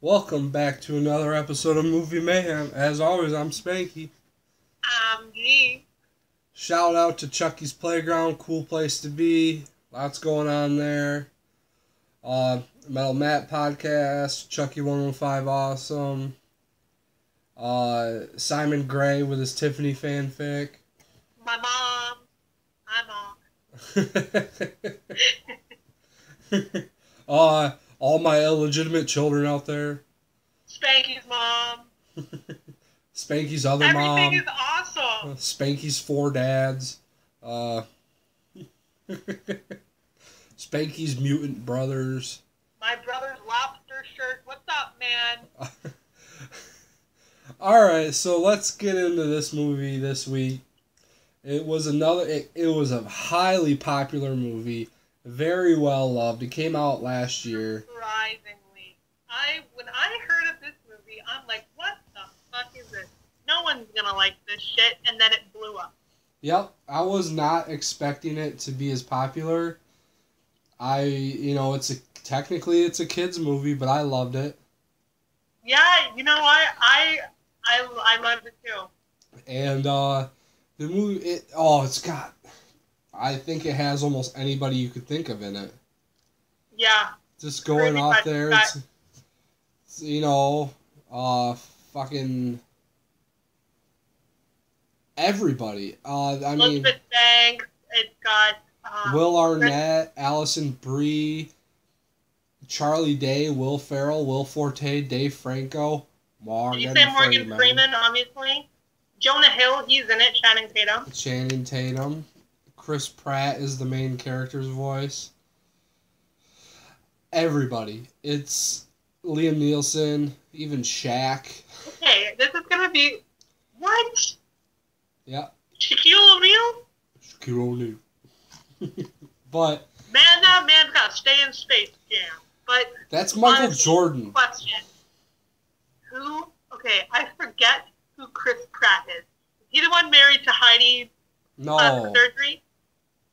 Welcome back to another episode of Movie Mayhem. As always, I'm Spanky. G. Shout out to Chucky's Playground, cool place to be. Lots going on there. Metal Matt Podcast, Chucky 115 Awesome. Simon Gray with his Tiffany fanfic. My mom. All my illegitimate children out there. Spanky's mom. Spanky's other mom. Everything is awesome. Spanky's four dads. Spanky's mutant brothers. My brother's lobster shirt. What's up, man? Alright, so let's get into this movie this week. It was a highly popular movie. Very well loved. It came out last year. Surprisingly. When I heard of this movie, I'm like, what the fuck is this? No one's gonna like this shit, and then it blew up. Yep, I was not expecting it to be as popular. Technically it's a kids movie, but I loved it. Yeah, you know what? I loved it too. And the movie, I think it has almost anybody you could think of in it. Yeah. Just going Pretty off much there, that. fucking everybody. Elizabeth Banks. It's got Will Arnett, Allison Brie, Charlie Day, Will Ferrell, Will Forte, Dave Franco, Did you say Morgan Freeman, obviously? Jonah Hill, he's in it. Channing Tatum. Chris Pratt is the main character's voice. Everybody. It's Liam Neeson, even Shaq. Okay, this is gonna be... What? Yeah. Shaquille O'Neal? Shaquille O'Neal. But... That man's gotta stay in Space Jam. But... That's Michael Jordan. Question. Okay, I forget who Chris Pratt is. Is he the one married to Heidi No. surgery?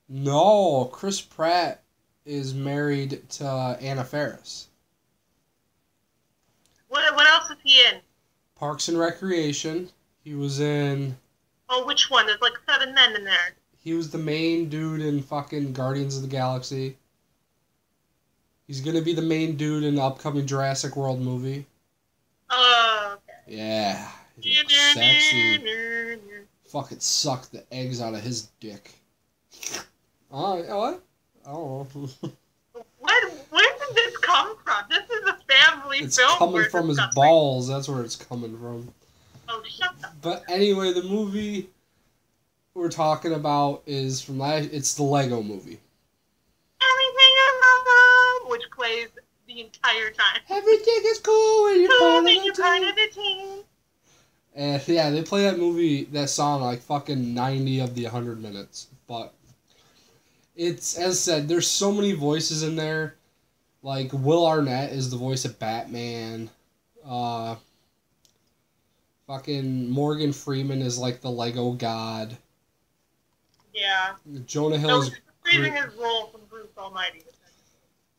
No, Chris Pratt is married to Anna Faris. What else is he in? Parks and Recreation. He was in... Oh, which one? There's like 7 men in there. He was the main dude in fucking Guardians of the Galaxy. He's gonna be the main dude in the upcoming Jurassic World movie. Oh, okay. Yeah. He looks sexy. Fucking suck the eggs out of his dick. Oh, what? I don't know. Where did this come from? This is a family It's film. coming from his balls. That's where it's coming from. Oh, shut up. But anyway, the movie we're talking about is from it's the Lego movie. Everything is awesome, which plays the entire time. Everything is cool when you're part of the team. And yeah, they play that song like fucking 90 of the 100 minutes. But it's, as said, there's so many voices in there. Like, Will Arnett is the voice of Batman. Fucking Morgan Freeman is like the Lego god. Yeah. Jonah Hill is... reading his role from Bruce Almighty.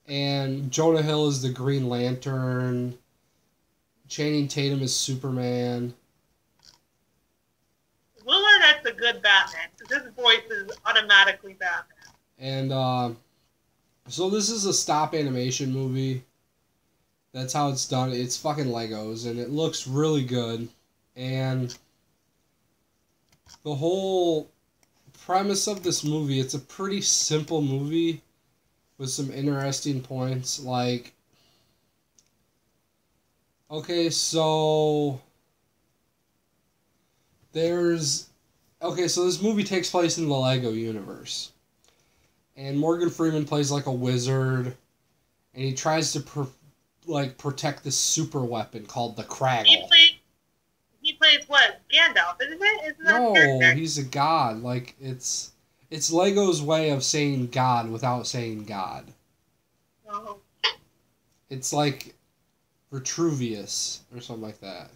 And Jonah Hill is the Green Lantern. Channing Tatum is Superman. Will Arnett's a good Batman, because his voice is automatically Batman. And, so this is a stop animation movie. That's how it's done. It's fucking Legos, and it looks really good. And the whole premise of this movie, it's a pretty simple movie with some interesting points. Like, okay, so this movie takes place in the Lego universe. And Morgan Freeman plays like a wizard, and he tries to protect this super weapon called the Kraggle. He plays what? Gandalf, isn't it? No, he's a god. Like, it's Lego's way of saying God without saying God. Oh. It's like Vitruvius or something like that.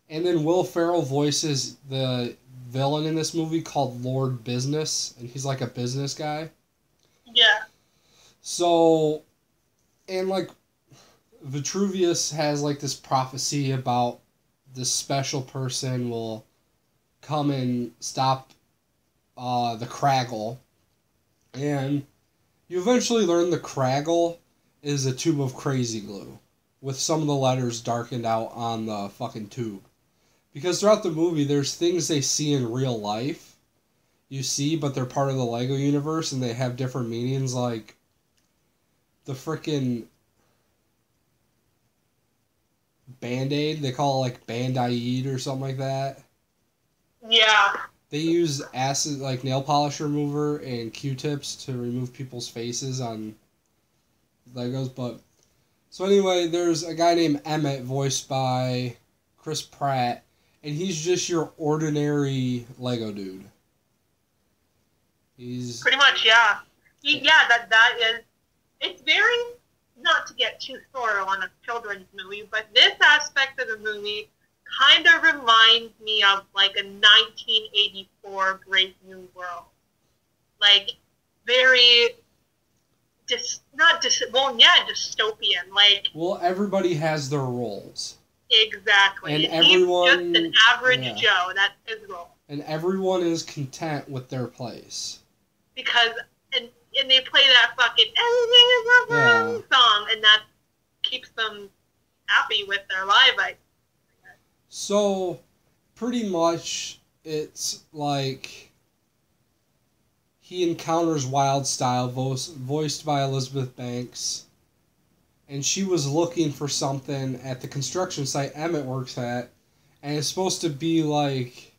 And then Will Ferrell voices the villain in this movie called Lord Business, and he's like a business guy. Yeah. So, and like, Vitruvius has like this prophecy about this special person will come and stop the Craggle, and you eventually learn the Craggle is a tube of crazy glue with some of the letters darkened out on the fucking tube. Because throughout the movie, there's things they see in real life, you see, but they're part of the Lego universe and they have different meanings, like the frickin' Band-Aid, they call it like Band-Aid or something like that. Yeah. They use acid, like nail polish remover and Q-tips to remove people's faces on Legos, but... So anyway, there's a guy named Emmett, voiced by Chris Pratt, and he's just your ordinary Lego dude. He's... Pretty much, yeah. That is... It's very... Not to get too thorough on a children's movie, but this aspect of the movie kind of reminds me of like a 1984 Brave New World. Like, very... dystopian. Like... Well, everybody has their roles. Exactly. And everyone... He's just an average Joe. That's his role. And everyone is content with their place. Because... And they play that fucking "Everything is a song, and that keeps them happy with their life. So, pretty much, it's like he encounters Wildstyle, voiced by Elizabeth Banks, and she was looking for something at the construction site Emmett works at, and it's supposed to be like,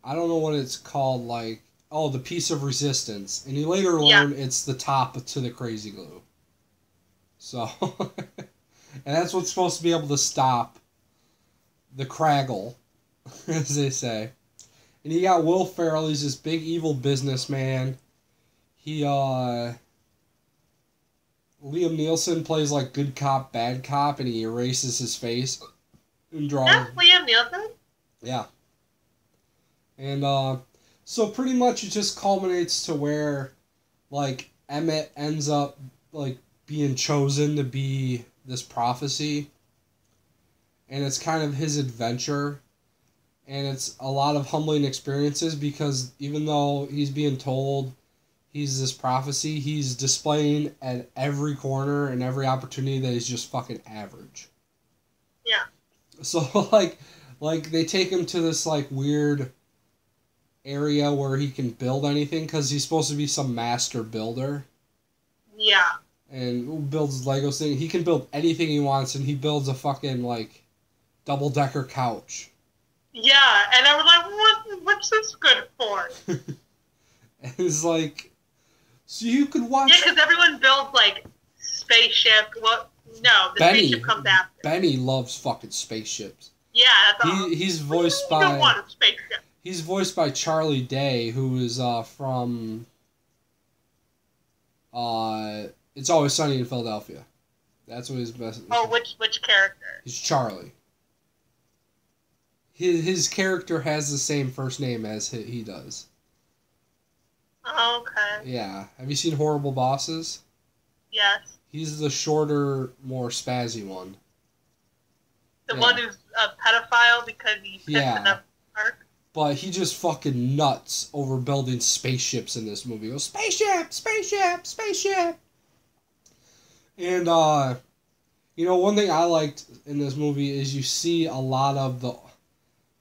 I don't know what it's called, like, oh, the piece of resistance. And you later learn it's the top to the crazy glue. So, and that's what's supposed to be able to stop the Craggle, as they say. And you got Will Ferrell, he's this big evil businessman. Liam Neeson plays like good cop, bad cop, and he erases his face and draws. That's Liam Neeson? Yeah. And, so pretty much it just culminates to where, like, Emmett ends up, like, being chosen to be this prophecy. And it's kind of his adventure. And it's a lot of humbling experiences because even though he's being told he's this prophecy, he's displaying at every corner and every opportunity that he's just fucking average. Yeah. So, like they take him to this, like, weird area where he can build anything because he's supposed to be some master builder. Yeah. And builds Legos thing. He can build anything he wants, and he builds a fucking, like, double-decker couch. Yeah, and I was like, what's this good for? And it's like, so you could watch... Yeah, because everyone builds, like, spaceship. Well, no, the spaceship comes after. Benny loves fucking spaceships. Yeah, that's all. He's voiced by... You don't want a spaceship. He's voiced by Charlie Day, who is from It's Always Sunny in Philadelphia. That's what his best... Oh, which character? He's Charlie. His character has the same first name as he does. Oh, okay. Yeah. Have you seen Horrible Bosses? Yes. He's the shorter, more spazzy one. The one who's a pedophile because he pissed in a park? But he just fucking nuts over building spaceships in this movie. He goes, spaceship, spaceship, spaceship. And, one thing I liked in this movie is you see a lot of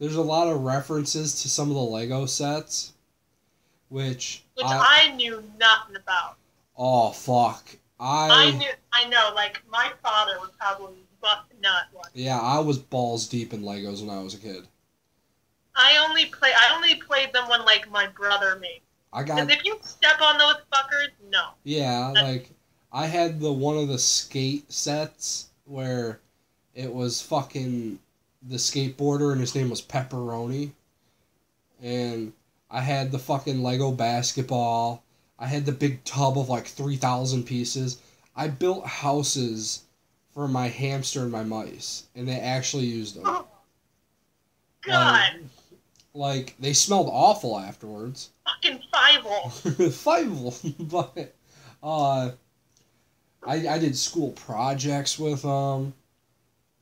there's a lot of references to some of the Lego sets, which I knew nothing about. Oh, fuck. I know, like, my father was probably bust a nut once. Yeah, I was balls deep in Legos when I was a kid. I only played them when, like, my brother made. Because if you step on those fuckers, no. Yeah, like, I had one of the skate sets where it was fucking the skateboarder and his name was Pepperoni. And I had the fucking Lego basketball. I had the big tub of like 3,000 pieces. I built houses for my hamster and my mice. And they actually used them. Oh, God. Like, they smelled awful afterwards. Fucking Fievel. Fievel. But, I did school projects with them.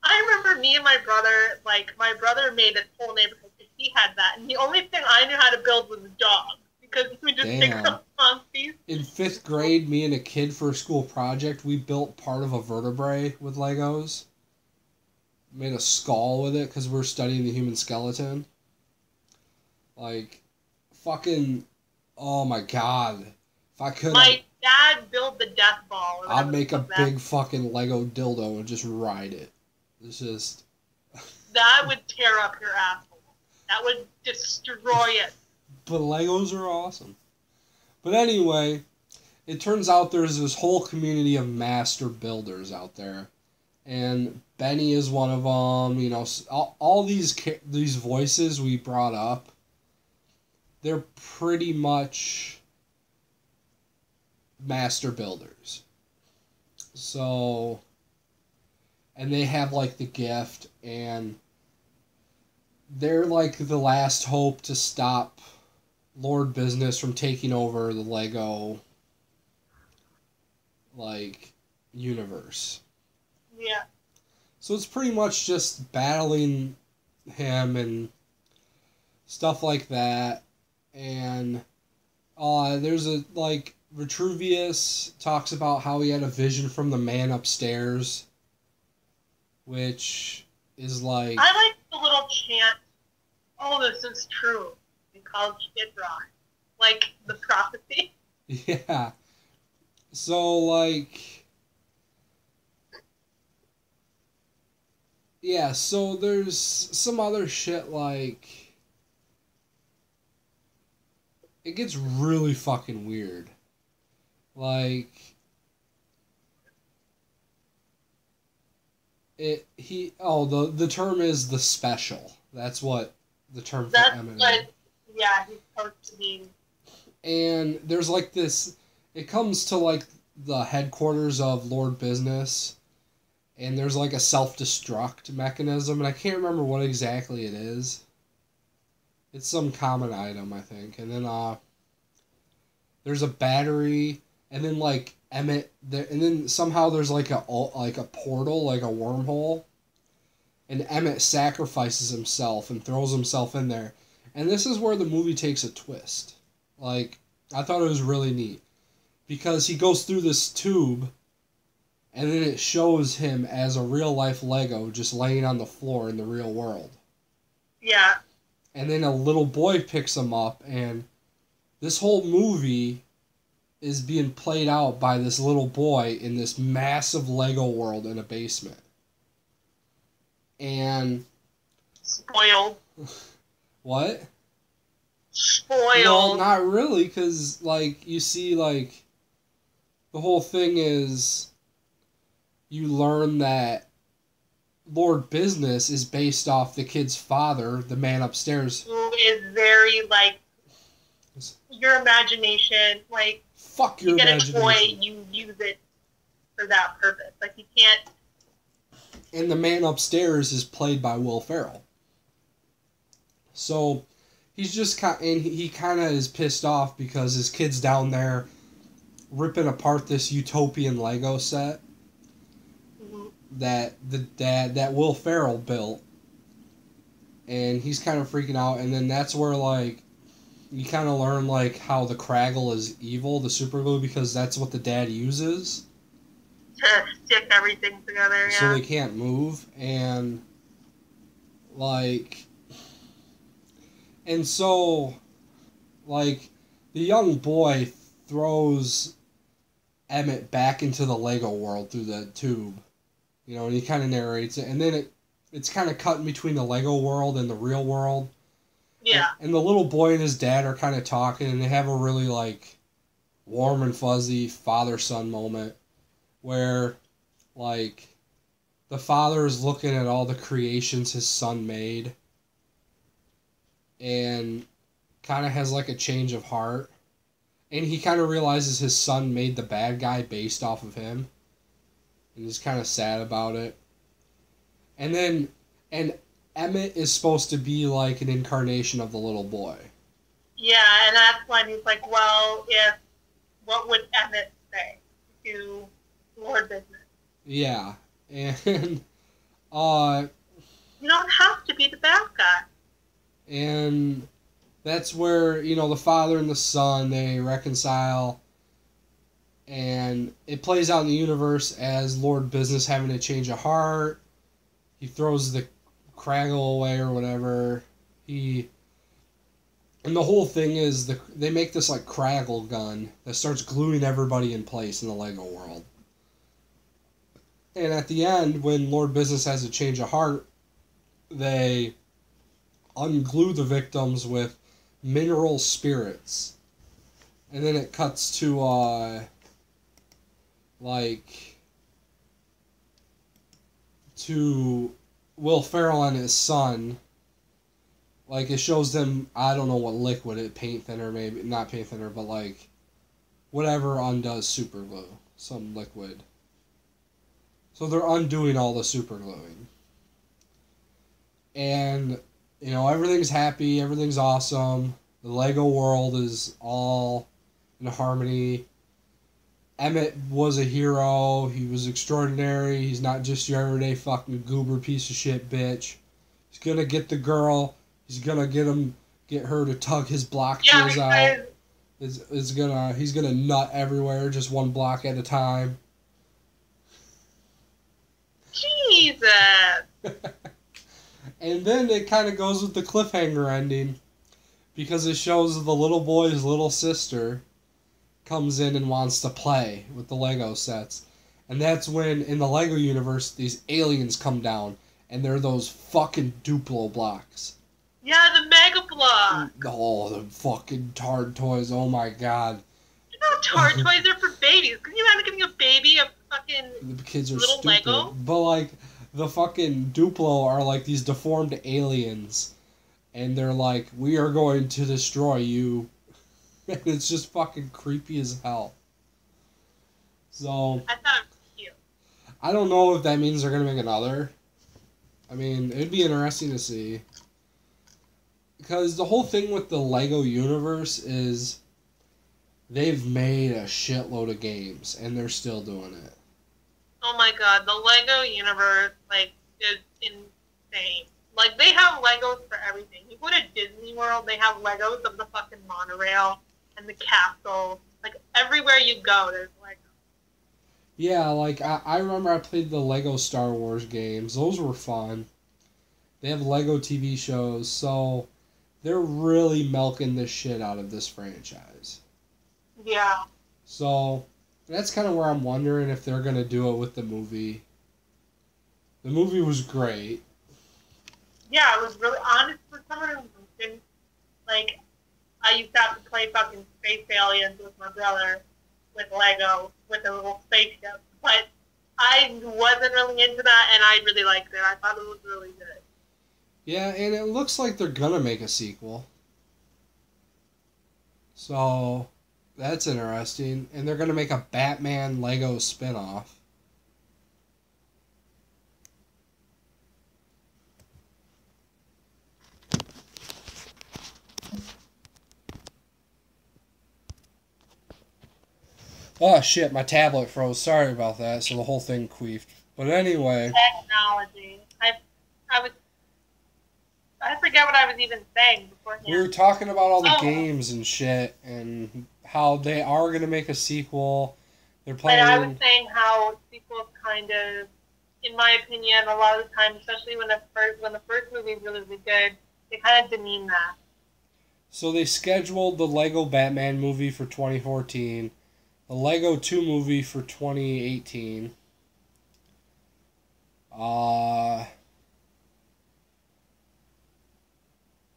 I remember me and my brother, like, my brother made a whole neighborhood because he had that, and the only thing I knew how to build was dogs, because we just picked Damn. up monkeys. In 5th grade, me and a kid for a school project, we built part of a vertebrae with Legos. Made a skull with it because we're studying the human skeleton. Like, fucking, oh my god. If I could, My dad built the death ball. I'd make a big fucking Lego dildo and just ride it. It's just... That would tear up your asshole. That would destroy it. But Legos are awesome. But anyway, it turns out there's this whole community of master builders out there. And Benny is one of them. You know, all these voices we brought up, they're pretty much master builders. So, and they have like the gift, and they're like the last hope to stop Lord Business from taking over the Lego like universe. Yeah. So it's pretty much just battling him and stuff like that. And there's a, like, Vitruvius talks about how he had a vision from the man upstairs, which is like... I like the little chant, "Oh, this is true," because it rhymes. Like the prophecy. Yeah. So, like... Yeah, so there's some other shit, like... It gets really fucking weird. Like... The term is the special. That's what the term for Emmett is. Yeah, he's supposed to be. And there's like this... It comes to, like, the headquarters of Lord Business... And there's like a self-destruct mechanism, and I can't remember what exactly it is. It's some common item, I think. And then there's a battery, and then like Emmett, and then somehow there's like a portal, like a wormhole, and Emmett sacrifices himself and throws himself in there. And this is where the movie takes a twist. Like, I thought it was really neat, because he goes through this tube. And then it shows him as a real-life Lego just laying on the floor in the real world. Yeah. And then a little boy picks him up, and this whole movie is being played out by this little boy in this massive Lego world in a basement. And... Spoiled. What? Spoiled. Well, not really, because, like, you see, like, the whole thing is... You learn that Lord Business is based off the kid's father, the man upstairs. Who is very, like, your imagination, like, fuck your imagination. You get a toy, you use it for that purpose. Like, you can't... And the man upstairs is played by Will Ferrell. So, he's just he kind of is pissed off because his kid's down there ripping apart this utopian Lego set that that Will Ferrell built, and he's kind of freaking out. And then that's where, like, you kind of learn, like, how the Craggle is evil, the super glue, because that's what the dad uses to stick everything together. Yeah. So they can't move. And like, and so, like, the young boy throws Emmett back into the Lego world through the tube. You know, and he kind of narrates it. And then it's kind of cut in between the Lego world and the real world. Yeah. And the little boy and his dad are kind of talking, and they have a really, like, warm and fuzzy father-son moment where, like, the father is looking at all the creations his son made and kind of has, like, a change of heart. And he kind of realizes his son made the bad guy based off of him. And he's kind of sad about it. And then, and Emmett is supposed to be like an incarnation of the little boy. Yeah, and that's when he's like, well, what would Emmett say to Lord Business. Yeah, and you don't have to be the bad guy. And that's where, you know, the father and the son, they reconcile. And it plays out in the universe as Lord Business having a change of heart. He throws the Craggle away or whatever. And the whole thing is they make this like Craggle gun that starts gluing everybody in place in the Lego world. And at the end, when Lord Business has a change of heart, they unglue the victims with mineral spirits. And then it cuts to to Will Ferrell and his son. Like, it shows them, I don't know what liquid it, paint thinner, maybe, not paint thinner, but like, whatever undoes super glue. Some liquid. So they're undoing all the super gluing. And, you know, everything's happy, everything's awesome. The Lego world is all in harmony. Emmett was a hero. He was extraordinary. He's not just your everyday fucking goober piece of shit bitch. He's gonna get the girl. He's gonna get her to tug his block jizz out. He's gonna nut everywhere, just one block at a time. Jesus. And then it kind of goes with the cliffhanger ending, because it shows the little boy's little sister comes in and wants to play with the Lego sets. And that's when, in the Lego universe, these aliens come down, and they're those fucking Duplo blocks. Yeah, the Mega Block. Oh, the fucking Tard Toys, oh my god. You know, Tard Toys are for babies. Can you imagine giving a baby a fucking the kids are little stupid. Lego? But, like, the fucking Duplo are, like, these deformed aliens. And they're like, we are going to destroy you. And it's just fucking creepy as hell. So, I thought it was cute. I don't know if that means they're going to make another. I mean, it'd be interesting to see. Because the whole thing with the Lego universe is they've made a shitload of games, and they're still doing it. Oh my god, the Lego universe, like, is insane. Like, they have Legos for everything. You go to Disney World, they have Legos of the fucking monorail and the castle. Like, everywhere you go, there's Legos. Yeah, like, I remember I played the Lego Star Wars games. Those were fun. They have Lego TV shows, so they're really milking the shit out of this franchise. Yeah. So, that's kind of where I'm wondering if they're going to do it with the movie. The movie was great. Yeah, it was really honest for some reason. Like, I used to have to play fucking Space Aliens with my brother with Lego with a little spaceship. But I wasn't really into that, and I really liked it. I thought it was really good. Yeah, and it looks like they're gonna make a sequel. So, that's interesting. And they're gonna make a Batman Lego spinoff. Oh shit, my tablet froze. Sorry about that. So the whole thing queefed. But anyway. Technology. I forget what I was even saying beforehand. We were talking about all the games and shit, and how they are going to make a sequel. They're planning. But I was saying how sequels kind of, in my opinion, a lot of the time, especially when the first movie is really, really good, they kind of demean that. So they scheduled the Lego Batman movie for 2014, the Lego 2 movie for 2018.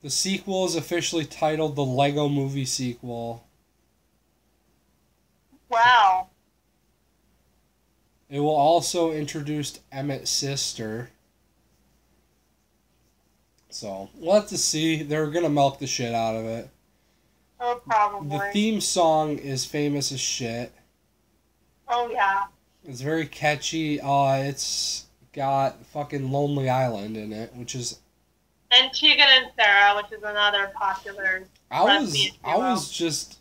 The sequel is officially titled the Lego Movie Sequel. Wow. It will also introduce Emmett's sister. So, we'll have to see. They're going to milk the shit out of it. Oh, probably. The theme song is famous as shit. Oh, yeah. It's very catchy. It's got fucking Lonely Island in it, which is... And Tegan and Sarah, which is another popular I was just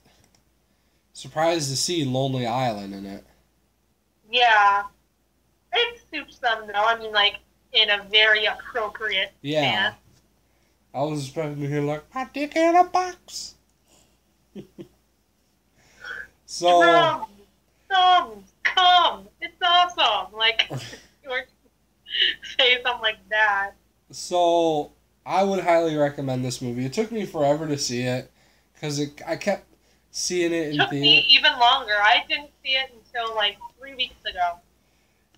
surprised to see Lonely Island in it. Yeah. It suits them, though. I mean, like, in a very appropriate Yeah. stance. I was expecting to hear, like, my dick in a box. So, Drums, thumbs, come. It's awesome. Like, or say something like that. so I would highly recommend this movie. It took me forever to see it because I kept seeing it in Took me theater. even longer. I didn't see it until, like, 3 weeks ago.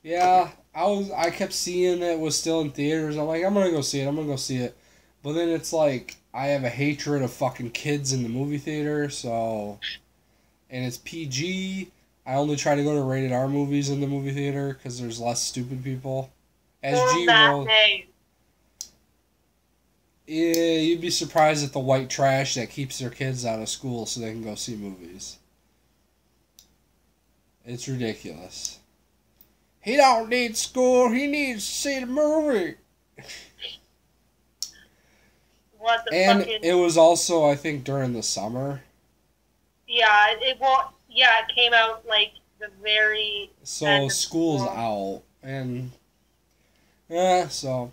Yeah, I kept seeing it was still in theaters. I'm like, I'm gonna go see it. I'm gonna go see it. But then it's like I have a hatred of fucking kids in the movie theater. So, and it's PG. I only try to go to rated R movies in the movie theater because there's less stupid people. Or SG will. matinees. Yeah, you'd be surprised at the white trash that keeps their kids out of school so they can go see movies. It's ridiculous. He don't need school. He needs to see the movie. What the And fucking... it was also, I think, during the summer. Yeah, it came out, like, the very So end of school's school. out. And, so.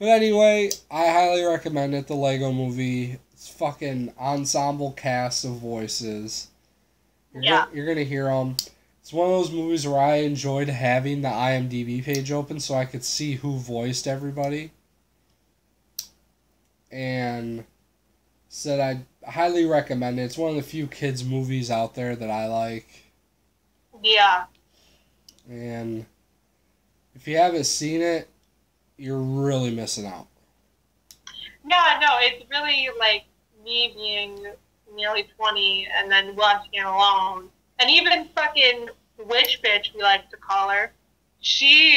But anyway, I highly recommend it, the Lego Movie. It's fucking ensemble cast of voices. You're gonna hear them. It's one of those movies where I enjoyed having the IMDb page open so I could see who voiced everybody. And said I highly recommend it. It's one of the few kids movies out there that I like. Yeah. And if you haven't seen it, you're really missing out. Yeah, no, it's really, like, me being nearly 20 and then watching it alone. And even fucking witch bitch, we like to call her.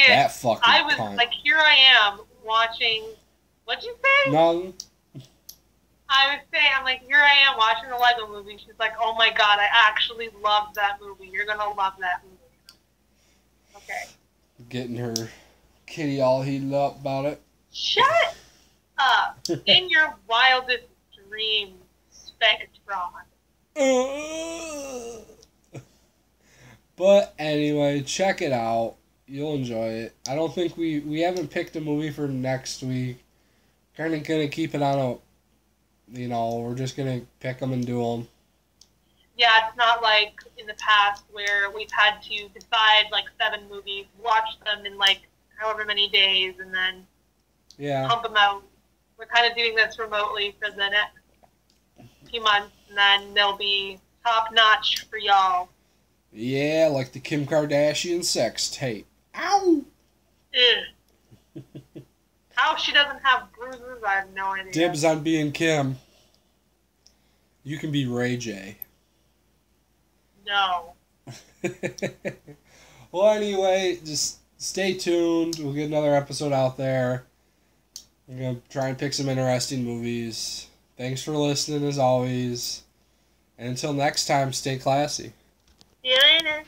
That fucking I was, cunt. like, here I am watching, what'd you say? No, I was saying, I'm like, here I am watching the Lego movie. She's like, oh my god, I actually love that movie. You're gonna love that movie. Okay. getting her kitty all heated up about it. Shut up. In your wildest dreams, Spectron. But anyway, check it out. You'll enjoy it. I don't think we haven't picked a movie for next week. Kind of gonna keep it on a, we're just gonna pick them and do them. Yeah, it's not like in the past where we've had to decide like 7 movies, watch them in like however many days, and then pump them out. We're kind of doing this remotely for the next few months, and then they'll be top notch for y'all. Yeah, like the Kim Kardashian sex tape. Ow! Ew. How she doesn't have bruises, I have no idea. Dibs on being Kim. You can be Ray J. No. Well, anyway, just stay tuned. We'll get another episode out there. We're going to try and pick some interesting movies. Thanks for listening, as always. And until next time, stay classy. See you later.